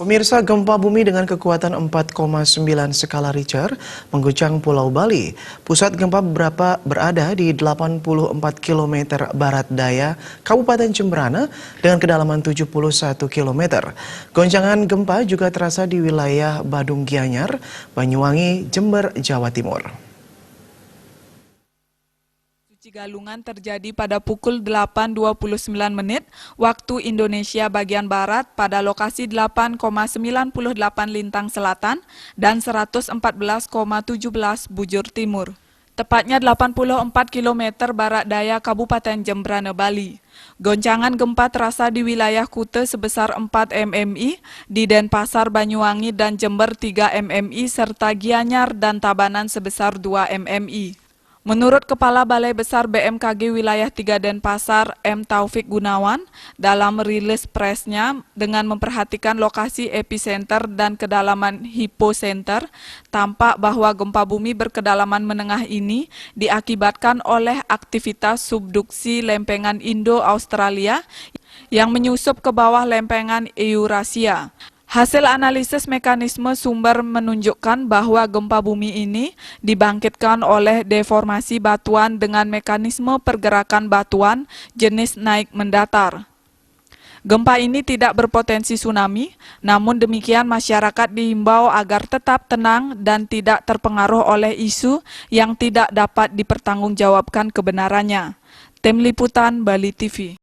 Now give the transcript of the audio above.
Pemirsa, gempa bumi dengan kekuatan 4,9 skala Richter mengguncang Pulau Bali. Pusat gempa berada di 84 km barat daya Kabupaten Jembrana dengan kedalaman 71 km. Goncangan gempa juga terasa di wilayah Badung Gianyar, Banyuwangi, Jember, Jawa Timur. Galungan terjadi pada pukul 8.29 menit waktu Indonesia bagian Barat pada lokasi 8,98 lintang selatan dan 114,17 bujur timur. Tepatnya 84 km barat daya Kabupaten Jembrana, Bali. Goncangan gempa terasa di wilayah Kute sebesar 4 mmi, di Denpasar, Banyuwangi, dan Jember 3 mmi, serta Gianyar dan Tabanan sebesar 2 mmi. Menurut Kepala Balai Besar BMKG Wilayah 3 Denpasar, M. Taufik Gunawan, dalam rilis presnya dengan memperhatikan lokasi epicenter dan kedalaman hypocenter, tampak bahwa gempa bumi berkedalaman menengah ini diakibatkan oleh aktivitas subduksi lempengan Indo-Australia yang menyusup ke bawah lempengan Eurasia. Hasil analisis mekanisme sumber menunjukkan bahwa gempa bumi ini dibangkitkan oleh deformasi batuan dengan mekanisme pergerakan batuan jenis naik mendatar. Gempa ini tidak berpotensi tsunami, namun demikian masyarakat diimbau agar tetap tenang dan tidak terpengaruh oleh isu yang tidak dapat dipertanggungjawabkan kebenarannya. Tim Liputan Bali TV.